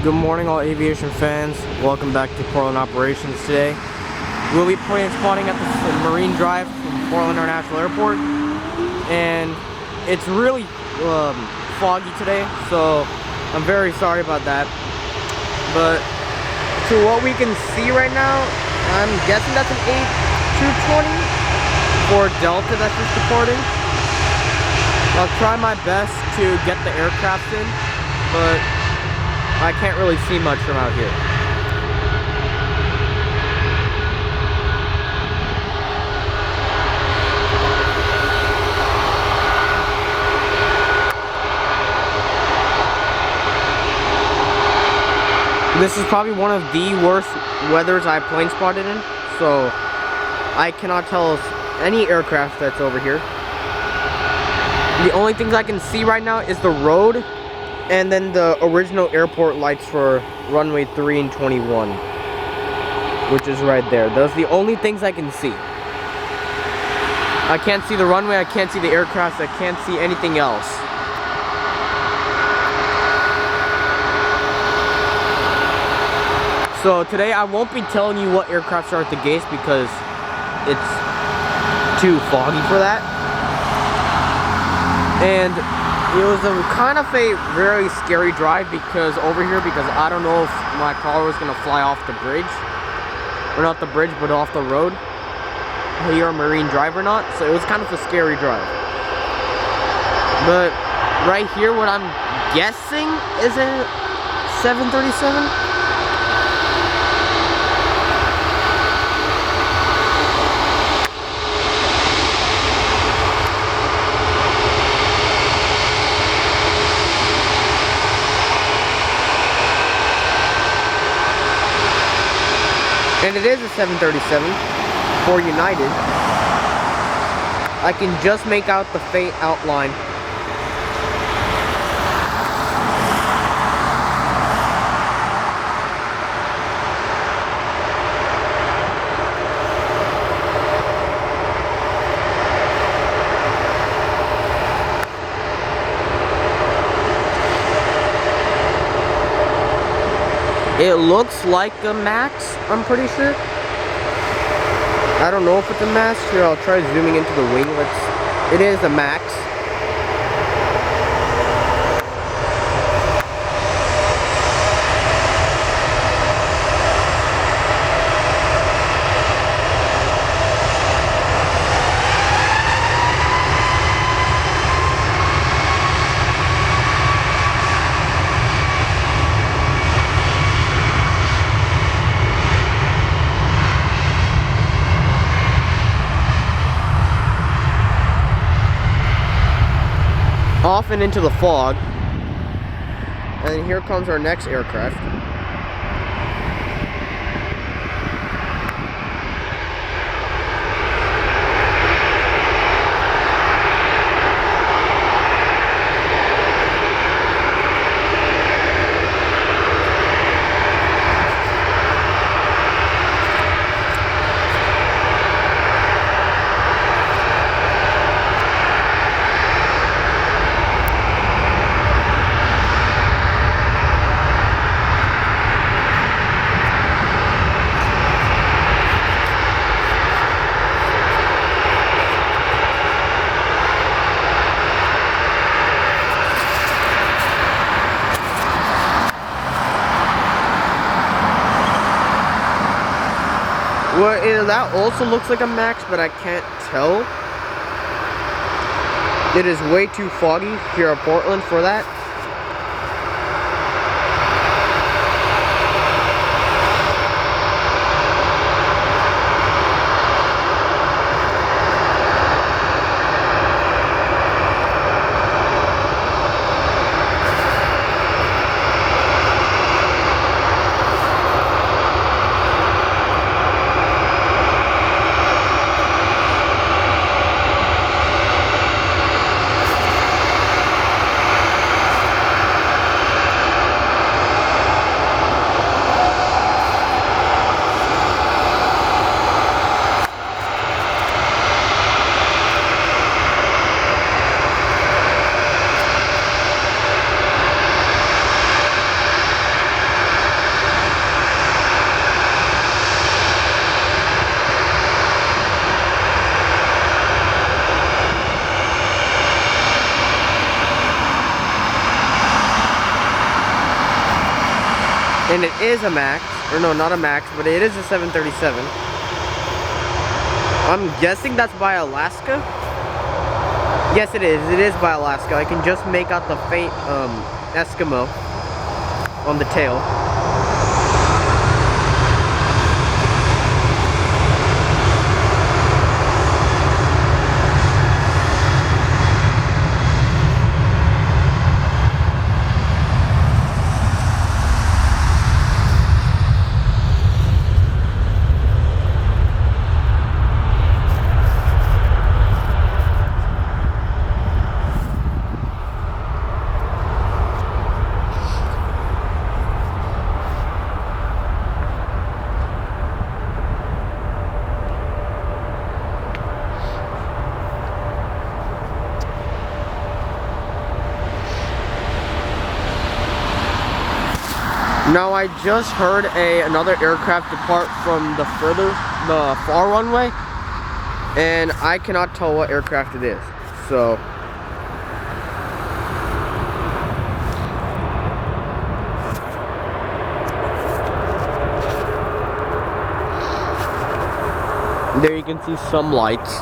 Good morning, all aviation fans. Welcome back to Portland Operations today. We'll be plane spotting at the Marine Drive from Portland International Airport. And it's really foggy today, so I'm very sorry about that. But to what we can see right now, I'm guessing that's an 8220 for Delta that's just departing. I'll try my best to get the aircraft in, but I can't really see much from out here. This is probably one of the worst weathers I've plane spotted in, so I cannot tell any aircraft that's over here. The only things I can see right now is the road and then the original airport lights for runway 3 and 21, which is right there. Those are the only things I can see. I can't see the runway, I can't see the aircraft, I can't see anything else. So today I won't be telling you what aircrafts are at the gates because it's too foggy for that. And it was kind of a very scary drive because over here, because I don't know if my car was going to fly off the bridge. Or not the bridge, but off the road. Here on Marine Drive or not. So it was kind of a scary drive. But right here, what I'm guessing is a 737. And it is a 737 for United. I can just make out the faint outline. It looks like a Max, I'm pretty sure. I don't know if it's a Max. Here, I'll try zooming into the wing. It is a Max. Off and into the fog, and here comes our next aircraft. Well, that also looks like a Max, but I can't tell. It is way too foggy here at Portland for that. And it is a Max, or no, not a Max, but it is a 737. I'm guessing that's by Alaska. Yes, it is. It is by Alaska. I can just make out the faint Eskimo on the tail. Now I just heard another aircraft depart from the far runway, and I cannot tell what aircraft it is. So there you can see some lights.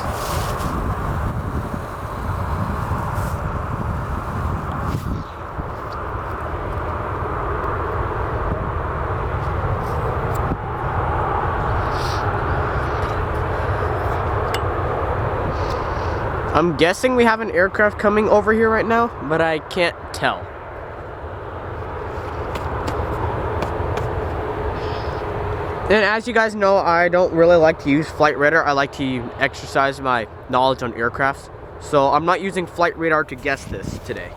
I'm guessing we have an aircraft coming over here right now, but I can't tell. And as you guys know, I don't really like to use flight radar. I like to exercise my knowledge on aircrafts. So I'm not using flight radar to guess this today.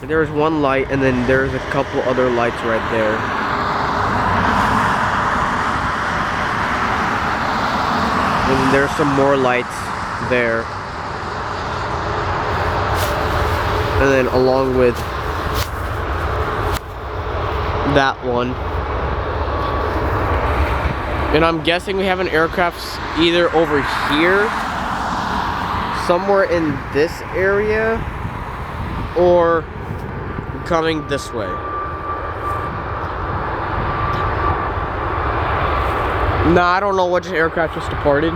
There's one light, and then there's a couple other lights right there. And there's some more lights there. And then along with that one. And I'm guessing we have an aircraft either over here, somewhere in this area, or coming this way. Nah, I don't know which aircraft just departed.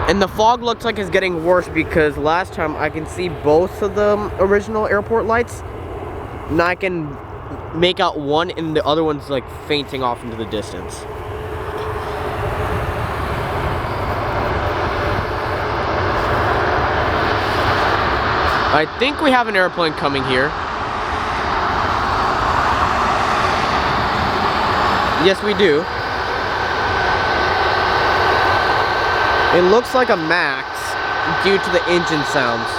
And the fog looks like it's getting worse because last time I can see both of the original airport lights. Now I can make out one and the other one's like fainting off into the distance. I think we have an airplane coming here. Yes, we do. It looks like a Max due to the engine sounds.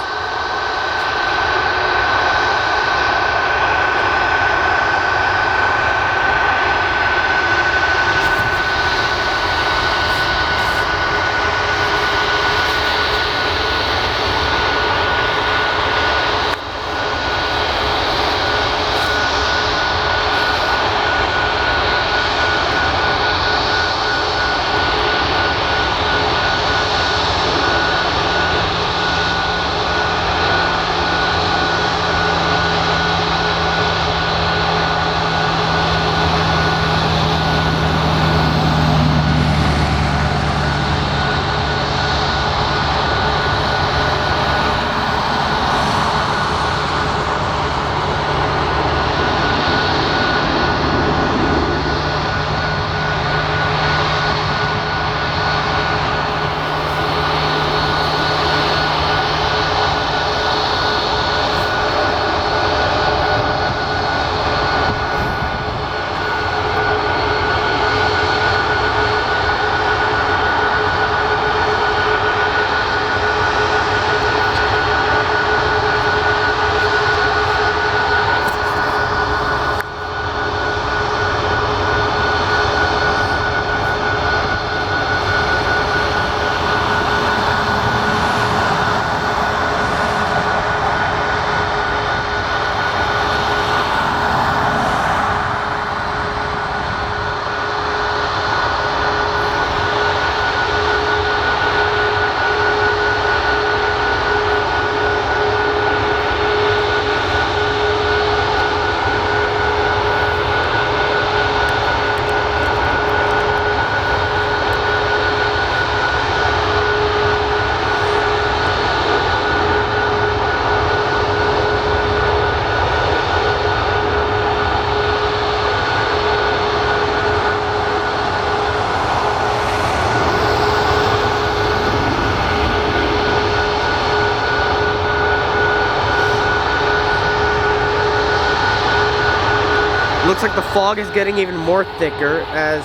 Looks like the fog is getting even more thicker as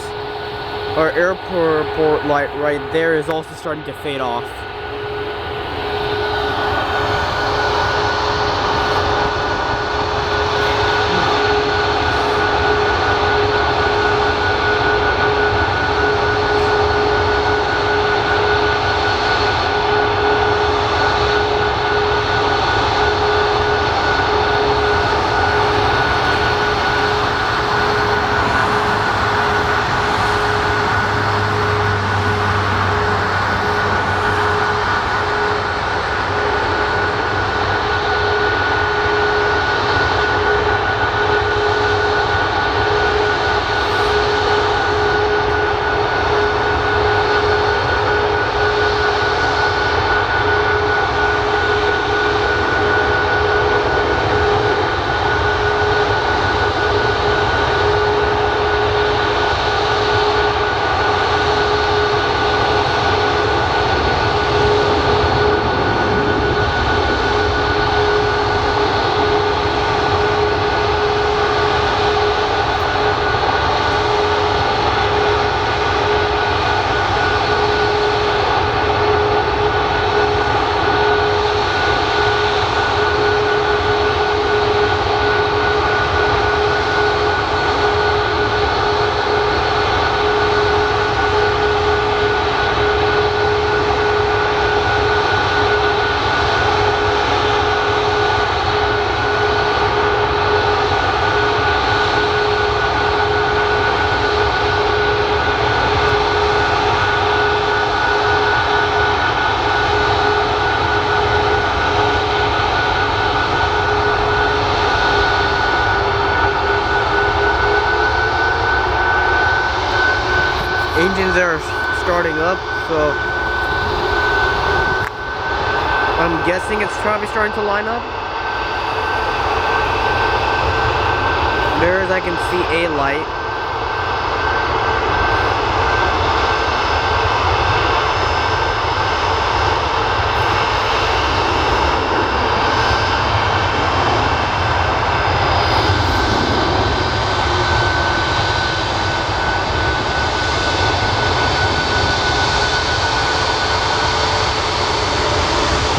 our airport light right there is also starting to fade off. Engines are starting up, so I'm guessing it's probably starting to line up. There's, I can see a light.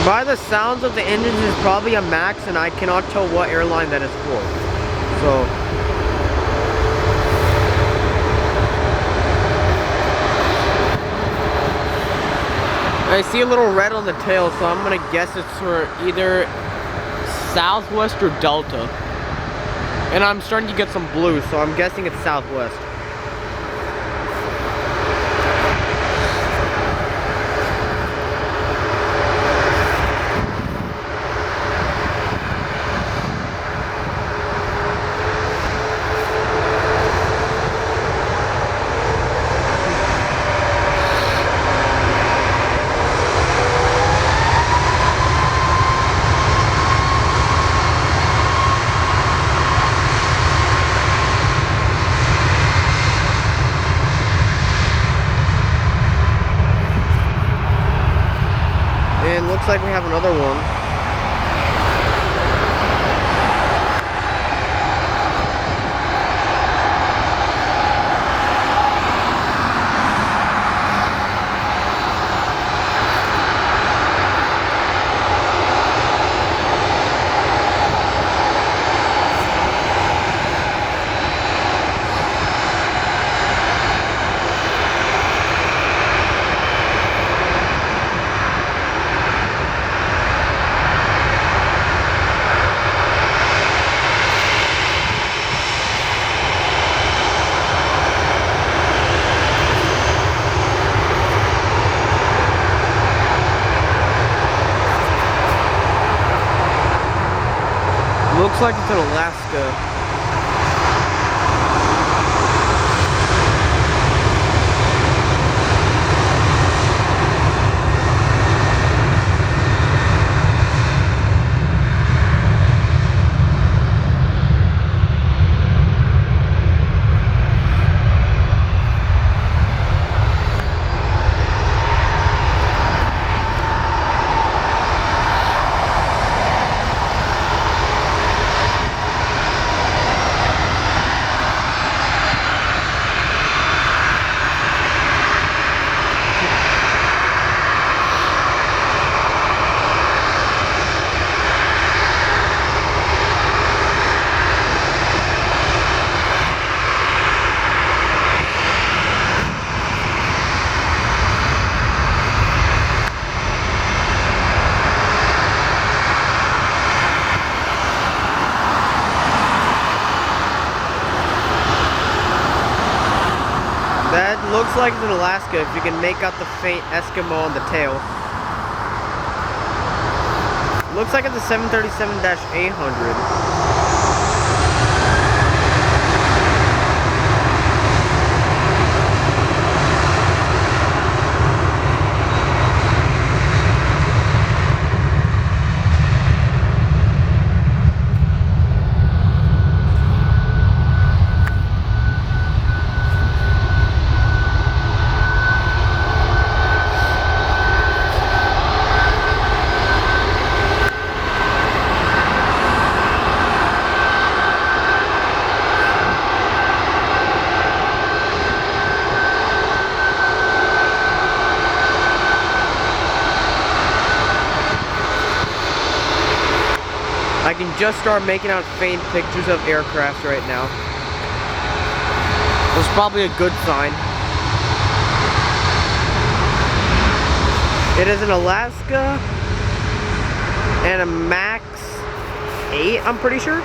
By the sounds of the engines, it's probably a Max, and I cannot tell what airline that is for. So, I see a little red on the tail, so I'm gonna guess it's for either Southwest or Delta. And I'm starting to get some blue, so I'm guessing it's Southwest. And looks like we have another one. Looks like it's in Alaska. like it's in Alaska if you can make out the faint Eskimo on the tail. Looks like it's a 737-800. I can just start making out faint pictures of aircraft right now. That's probably a good sign. It is an Alaska and a Max 8, I'm pretty sure.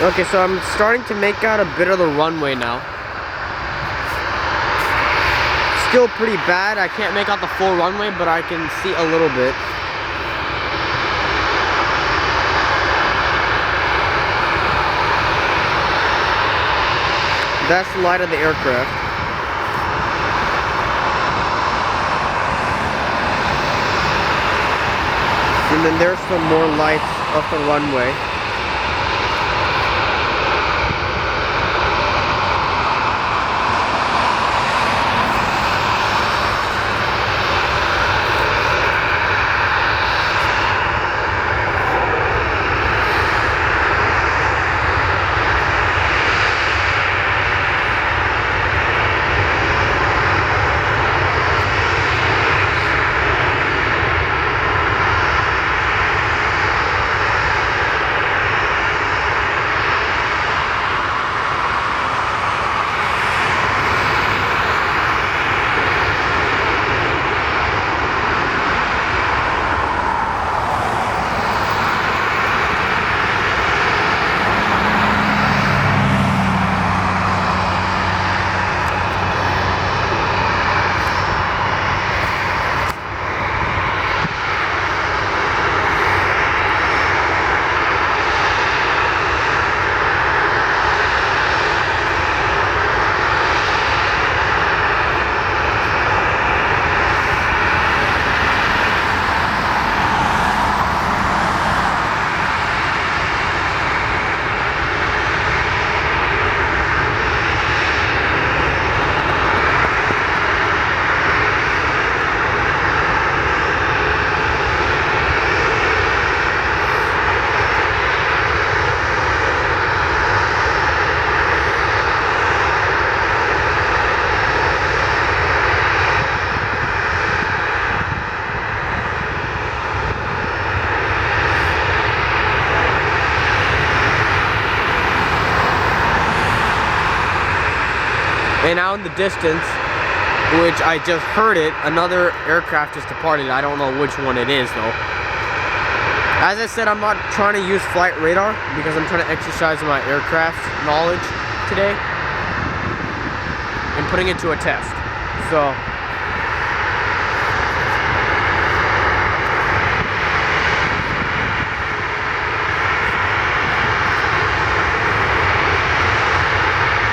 Okay, so I'm starting to make out a bit of the runway now. Still pretty bad. I can't make out the full runway, but I can see a little bit. That's the light of the aircraft. And then there's some more lights off the runway. And out in the distance, which I just heard it, another aircraft just departed. I don't know which one it is though. As I said, I'm not trying to use flight radar because I'm trying to exercise my aircraft knowledge today and putting it to a test. So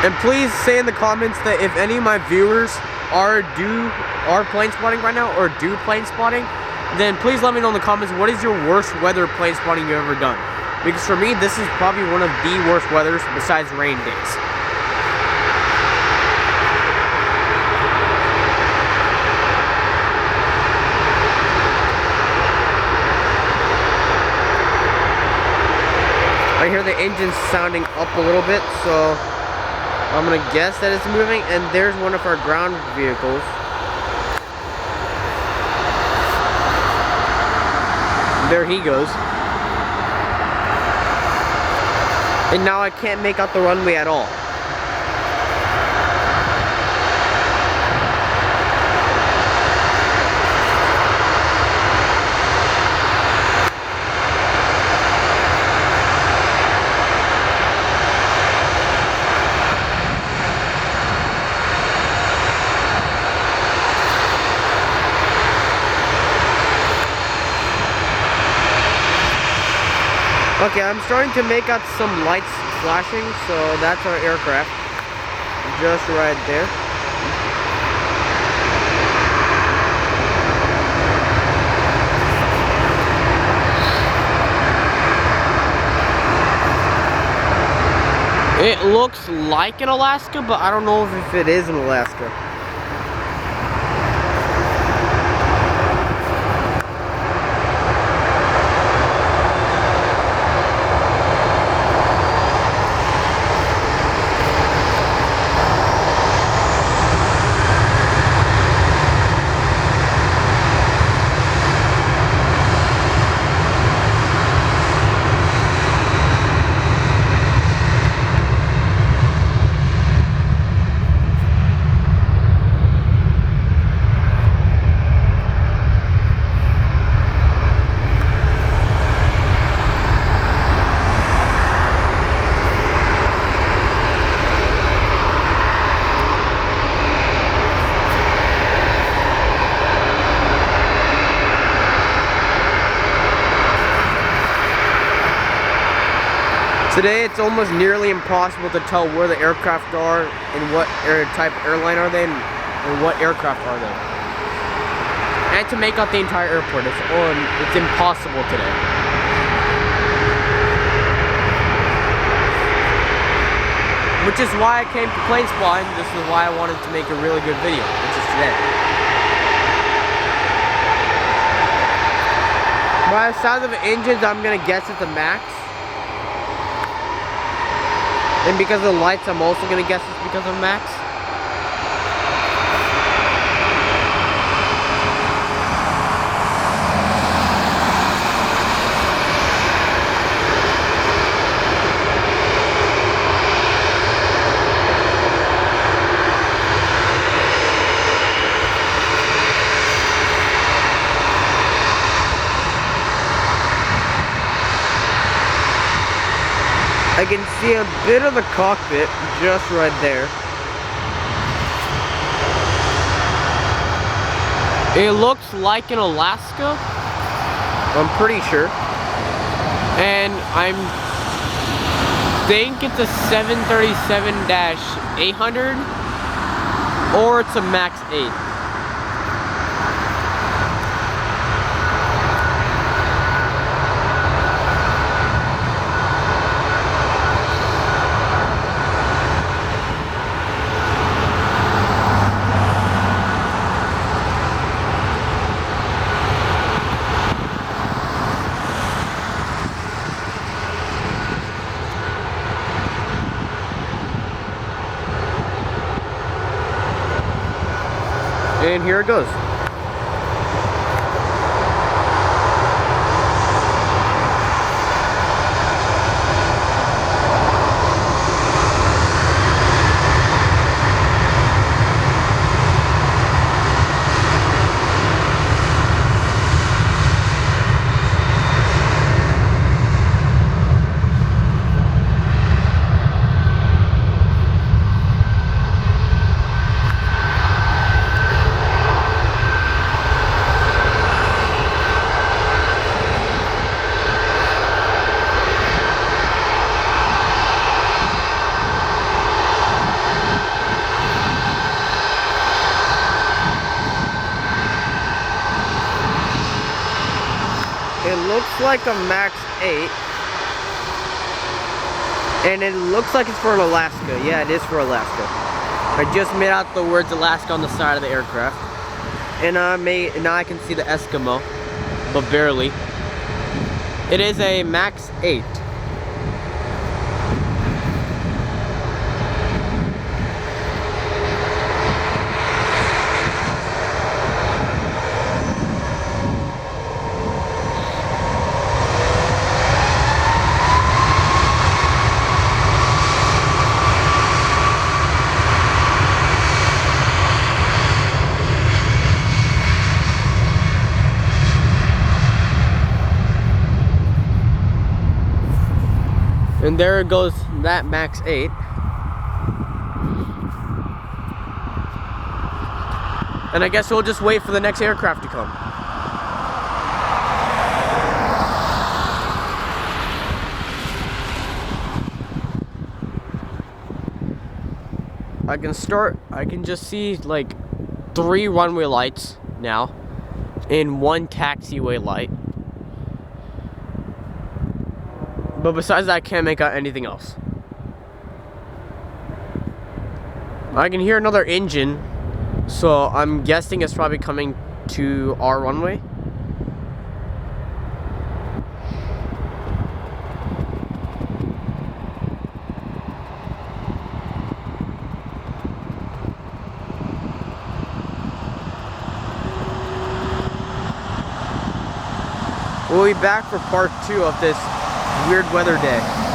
and please say in the comments that if any of my viewers are plane spotting right now or do plane spotting, then please let me know in the comments what is your worst weather plane spotting you've ever done. Because for me, this is probably one of the worst weathers besides rain days. I hear the engine sounding up a little bit, so I'm gonna guess that it's moving. And there's one of our ground vehicles. There he goes. And now I can't make out the runway at all. Okay, I'm starting to make out some lights flashing, so that's our aircraft. Just right there. It looks like in Alaska, but I don't know if it is in Alaska. Today it's almost nearly impossible to tell where the aircraft are and what type of airline are they and what aircraft are they. And to make out the entire airport, it's impossible today. Which is why I came to plane spotting. This is why I wanted to make a really good video, which is today. By the sound of the engines, I'm gonna guess it's a Max. And because of the lights, I'm also gonna guess it's because of Max. I can see a bit of the cockpit just right there. It looks like in Alaska, I'm pretty sure. And I think it's a 737-800 or it's a Max 8. And here it goes. looks like a Max 8. And it looks like it's for Alaska. Yeah, it is for Alaska. I just made out the words Alaska on the side of the aircraft. And now I can see the Eskimo, but barely. It is a Max 8. And there goes that Max 8. And I guess we'll just wait for the next aircraft to come. I can just see like 3 runway lights now and 1 taxiway light. But besides that, I can't make out anything else. I can hear another engine, so I'm guessing it's probably coming to our runway. We'll be back for part 2 of this weird weather day.